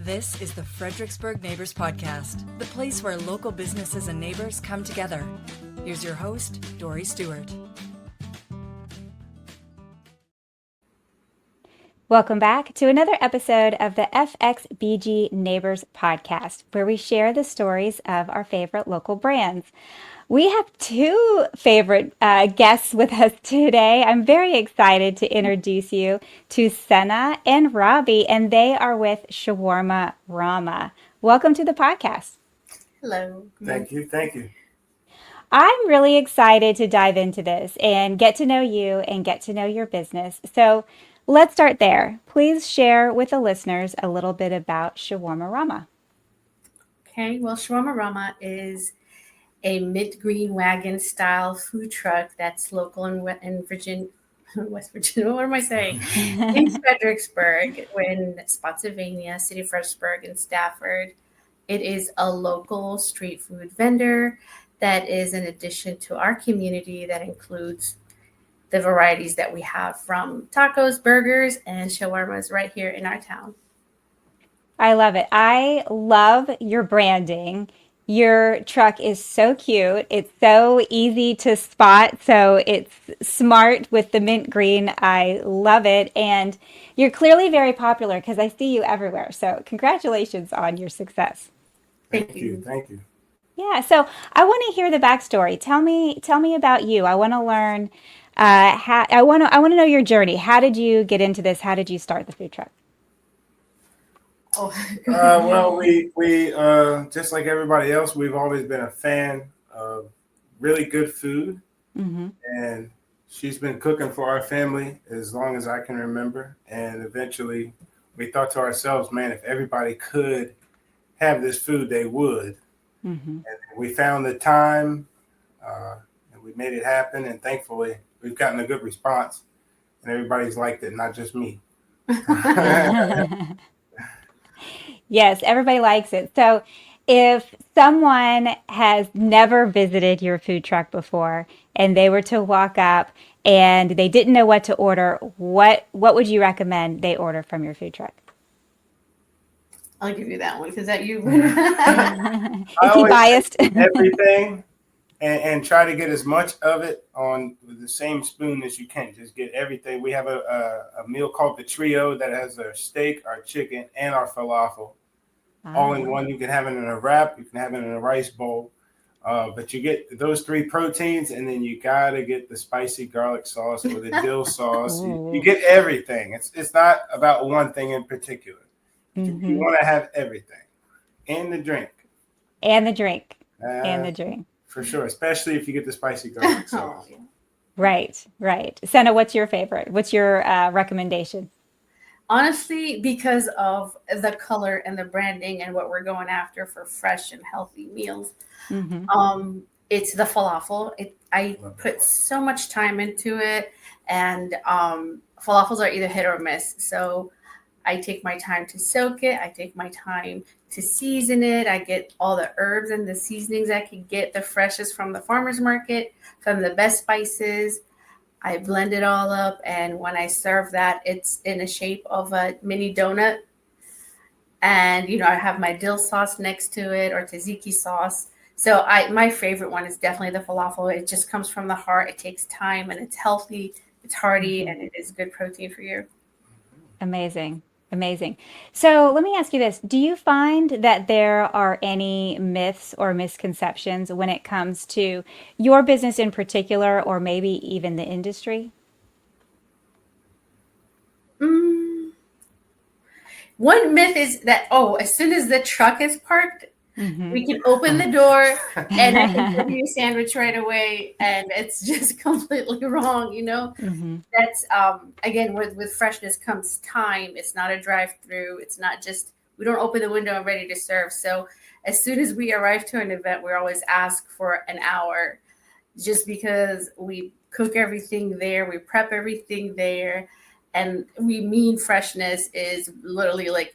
This is the Fredericksburg Neighbors Podcast, the place where local businesses and neighbors come together. Here's your host, Dory Stewart. Welcome back to another episode of the FXBG Neighbors Podcast, where we share the stories of our favorite local brands. We have two favorite guests with us today. I'm very excited to introduce you to Senna and Robbie, and they are with Shawarma Rama. Welcome to the podcast. Hello. Thank you. I'm really excited to dive into this and get to know you and get to know your business. So let's start there. Please share with the listeners a little bit about Shawarma Rama. Okay, well, Shawarma Rama is a mint green wagon style food truck that's local in Virginia, West Virginia. What am I saying? In Fredericksburg, in Spotsylvania, city of Fredericksburg, and Stafford. It is a local street food vendor that is an addition to our community that includes the varieties that we have from tacos, burgers, and shawarmas right here in our town. I love it. I love your branding. Your truck is so cute. It's so easy to spot. So it's smart with the mint green. I love it. And you're clearly very popular because I see you everywhere. So congratulations on your success. Thank you. Yeah. So I want to hear the backstory. Tell me about you. I want to learn. I want to know your journey. How did you get into this? How did you start the food truck? Well, we just like everybody else, we've always been a fan of really good food, and she's been cooking for our family as long as I can remember. And eventually, we thought to ourselves, man, if everybody could have this food, they would. And we found the time, and we made it happen. And thankfully, we've gotten a good response, and everybody's liked it, not just me. Yes, everybody likes it. So if someone has never visited your food truck before and they were to walk up and they didn't know what to order, what would you recommend they order from your food truck? I'll give you that one because that you. Is he biased? Everything and try to get as much of it on the same spoon as you can. Just get everything. We have a meal called the trio that has our steak, our chicken, and our falafel. All in one. You can have it in a wrap. You can have it in a rice bowl. But you get those three proteins, and then you got to get the spicy garlic sauce or the dill sauce. You get everything. It's not about one thing in particular. You want to have everything. And the drink. And the drink. For sure, especially if you get the spicy garlic sauce. Right. Senna, what's your favorite? What's your recommendation? Honestly, because of the color and the branding and what we're going after for fresh and healthy meals, it's the falafel. I put so much time into it, and falafels are either hit or miss. So I take my time to soak it. I take my time to season it. I get all the herbs and the seasonings I can get, the freshest from the farmer's market, from the best spices. I blend it all up, and when I serve that, it's in a shape of a mini donut. And, I have my dill sauce next to it or tzatziki sauce. So my favorite one is definitely the falafel. It just comes from the heart. It takes time, and it's healthy, it's hearty, and it is good protein for you. Amazing. So let me ask you this. Do you find that there are any myths or misconceptions when it comes to your business in particular, or maybe even the industry? One myth is that, as soon as the truck is parked, we can open the door and I can give you a sandwich right away. And it's just completely wrong, That's, again, with freshness comes time. It's not a drive-through. It's not just, we don't open the window and ready to serve. So as soon as we arrive to an event, we always ask for an hour just because we cook everything there. We prep everything there. And we mean freshness is literally like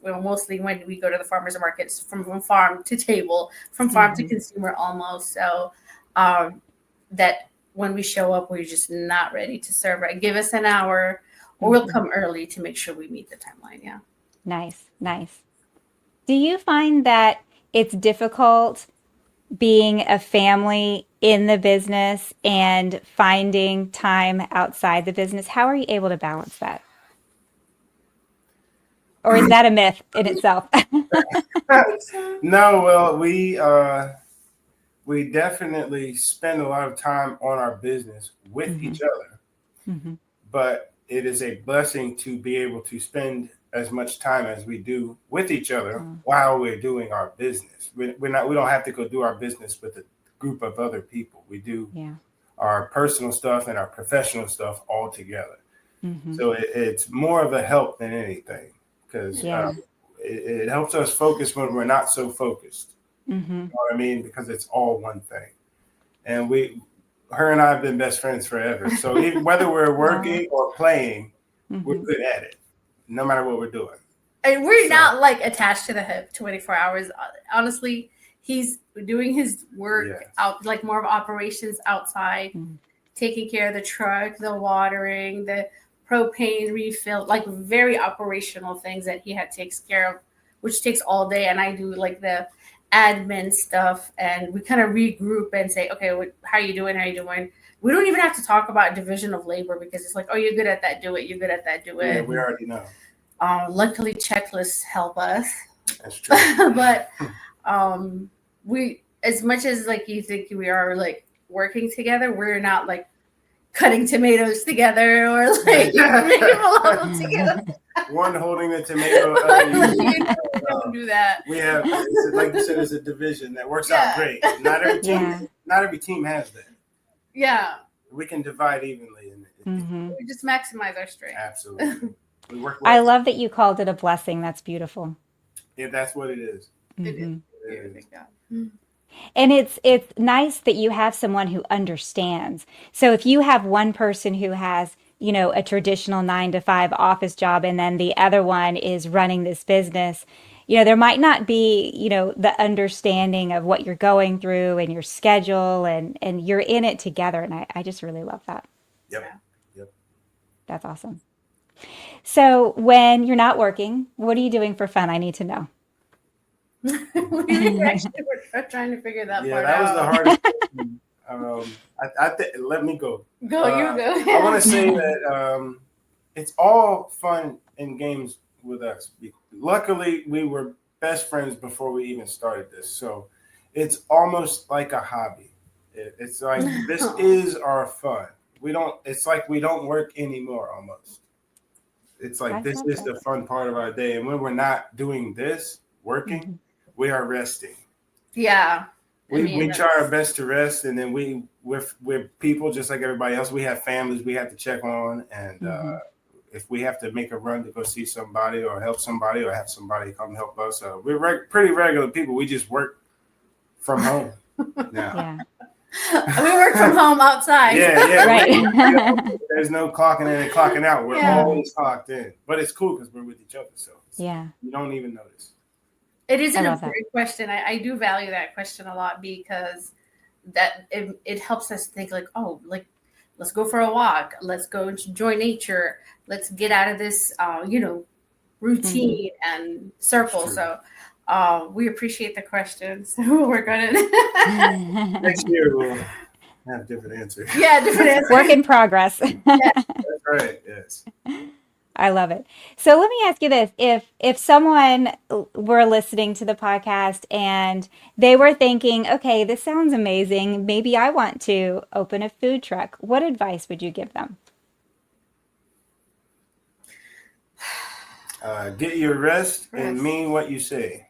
mostly when we go to the farmers markets from farm to table, from farm to consumer almost. So that when we show up, we're just not ready to serve. Right? Give us an hour, or we'll come early to make sure we meet the timeline. Yeah. Nice. Do you find that it's difficult being a family in the business and finding time outside the business? How are you able to balance that? Or is that a myth in itself? No, well, we definitely spend a lot of time on our business with hmm each other, hmm but it is a blessing to be able to spend as much time as we do with each other while we're doing our business. We don't have to go do our business with a group of other people. We do Yeah. our personal stuff and our professional stuff all together. hmm So it's more of a help than anything, because Yeah. it helps us focus when we're not so focused. hmm You know what I mean? Because it's all one thing. And her and I have been best friends forever. So even whether we're Wow. working or playing, we're hmm good at it, no matter what we're doing. And we're So, not like attached to the hip 24 hours. Honestly, he's doing his work yes. out, like more of operations outside, taking care of the truck, the watering, the propane refill, like very operational things that he takes care of, which takes all day. And I do like the admin stuff, and we kind of regroup and say, okay, how you doing? How you doing? We don't even have to talk about division of labor, because it's like, oh, you're good at that, do it. You're good at that, do Yeah, it. we already know. Luckily, checklists help us. That's true. But we, as much as like you think we are like working together, we're not like cutting tomatoes together or like making falafel together. One holding the tomato, other using Don't do that. We have, like you said, it's a division that works out Yeah. great. Not every team has that. Yeah, We can divide evenly. we just maximize our strength. Absolutely. We work well. I love that you called it a blessing. That's beautiful. Yeah, that's what it is. It is. It is. And it's nice that you have someone who understands. So if you have one person who has, a traditional 9 to 5 office job, and then the other one is running this business, there might not be, the understanding of what you're going through and your schedule, and you're in it together. And I just really love that. Yep. That's awesome. So when you're not working, what are you doing for fun? I need to know. We're trying to figure that part that was out. the hardest question. Let me go. Go, you go. I want to say that it's all fun and games with us. Luckily, we were best friends before we even started this, so it's almost like a hobby. It's like this is our fun. It's like we don't work anymore. Almost. It's like this is the fun part of our day, and when we're not doing this, working, we are resting. Yeah. We try our best to rest, and then we're people just like everybody else. We have families we have to check on, and if we have to make a run to go see somebody or help somebody or have somebody come help us, we're pretty regular people. We just work from home now. Yeah. We work from home outside. Yeah. Right. There's no clocking in and clocking out. We're always clocked in, but it's cool because we're with each other, so you don't even notice. It is an important question. I do value that question a lot, because that it helps us think like, oh, like let's go for a walk. Let's go enjoy nature. Let's get out of this, routine and circle. So we appreciate the question. So we'll work on it. Next year we'll have different answers. Yeah, different answers. Work in progress. That's right. Yes. I love it. So let me ask you this. If someone were listening to the podcast and they were thinking, okay, this sounds amazing, maybe I want to open a food truck, what advice would you give them? Get your rest and mean what you say.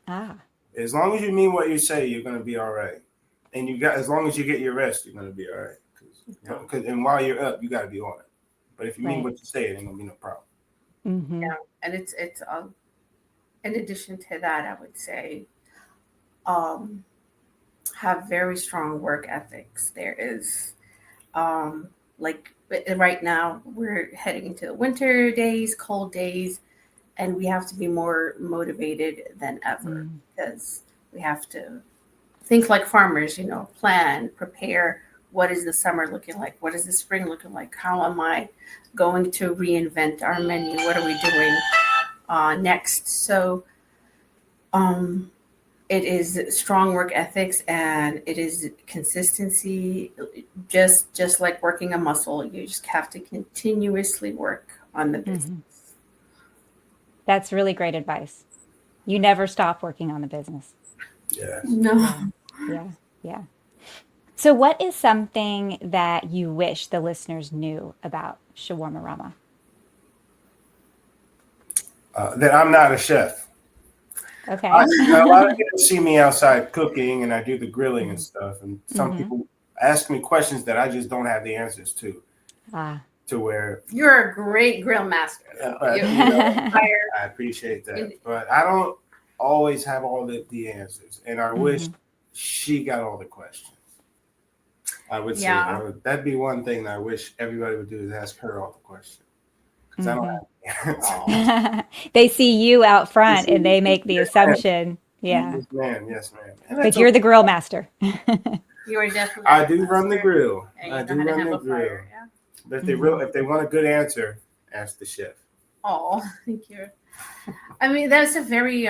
As long as you mean what you say, you're going to be all right. And as long as you get your rest, you're going to be all right. And while you're up, you got to be on it. But if you mean what you say, it ain't gonna be no problem. Yeah, and it's in addition to that, I would say, have very strong work ethics. There is, like right now, we're heading into the winter days, cold days, and we have to be more motivated than ever, because we have to think like farmers. Plan, prepare. What is the summer looking like? What is the spring looking like? How am I going to reinvent our menu? What are we doing next? So It is strong work ethics, and it is consistency. Just like working a muscle, you just have to continuously work on the business. That's really great advice. You never stop working on the business. Yeah. No. Yeah. So what is something that you wish the listeners knew about Shawarma Rama? That I'm not a chef. Okay. A lot of people see me outside cooking, and I do the grilling and stuff. And some people ask me questions that I just don't have the answers to. To where You're a great grill master. I appreciate that, but I don't always have all the answers, and I wish she got all the questions. I would say that'd be one thing that I wish everybody would do, is ask her all the questions. Because I don't have the answers. They see you out front and they make the assumption. Yeah. Yes, ma'am. But you're the grill master. You are definitely. I do run the grill. I do run the grill. Yeah. But if they want a good answer, ask the chef. Oh, thank you. I mean, that's a very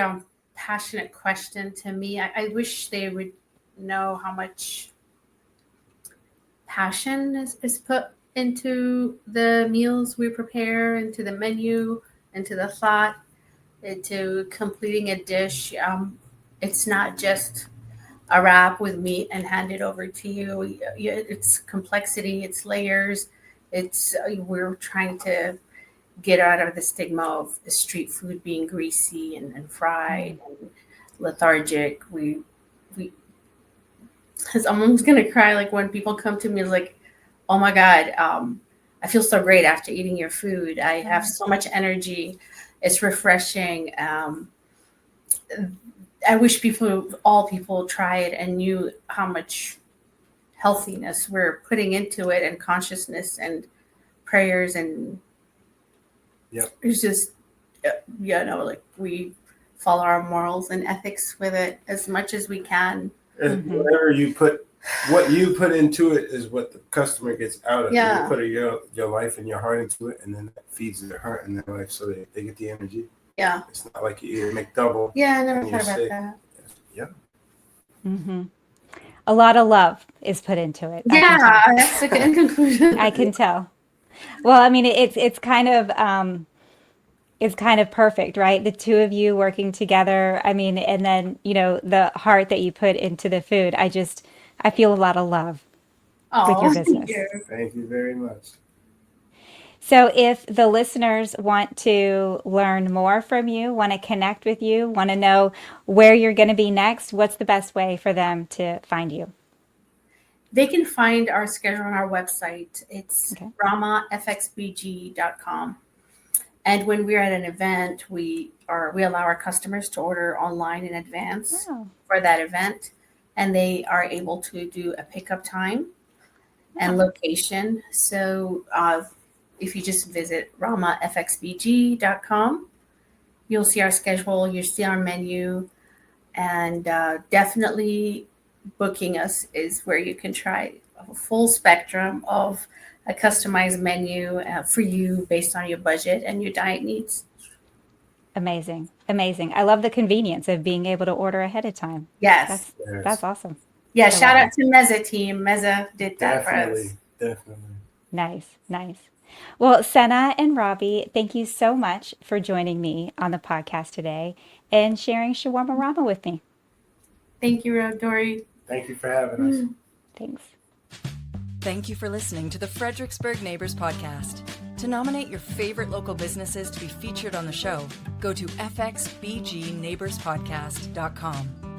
passionate question to me. I wish they would know how much passion is put into the meals we prepare, into the menu, into the thought, into completing a dish. It's not just a wrap with meat and hand it over to you. It's complexity, it's layers. We're trying to get out of the stigma of the street food being greasy and fried and lethargic. I'm almost gonna cry, like when people come to me like, oh my God, I feel so great after eating your food. I have so much energy. It's refreshing. I wish all people try it and knew how much healthiness we're putting into it, and consciousness and prayers, and it's just, like we follow our morals and ethics with it as much as we can. Whatever what you put into it is what the customer gets out of it. You put your life and your heart into it, and then that feeds their heart and their life, so they get the energy. Yeah. It's not like you eat a McDouble. Yeah, I never thought about that. Yeah. A lot of love is put into it. Yeah, that's a good conclusion. I can tell. Well, I mean, it's kind of perfect, right? The two of you working together. I mean, and then, the heart that you put into the food. I feel a lot of love with your business. Thank you very much. So if the listeners want to learn more from you, want to connect with you, want to know where you're going to be next, what's the best way for them to find you? They can find our schedule on our website. It's ramafxbg.com. And when we're at an event, we allow our customers to order online in advance for that event, and they are able to do a pickup time and location. So if you just visit ramafxbg.com, you'll see our schedule, you'll see our menu, and definitely booking us is where you can try a full spectrum of a customized menu for you based on your budget and your diet needs. Amazing. I love the convenience of being able to order ahead of time. Yes. That's awesome. Yeah, shout out to Meza team. Meza did that for us. Definitely. Nice. Well, Senna and Robbie, thank you so much for joining me on the podcast today and sharing Shawarma Rama with me. Thank you, Dory. Thank you for having us. Thanks. Thank you for listening to the Fredericksburg Neighbors Podcast. To nominate your favorite local businesses to be featured on the show, go to fxbgneighborspodcast.com.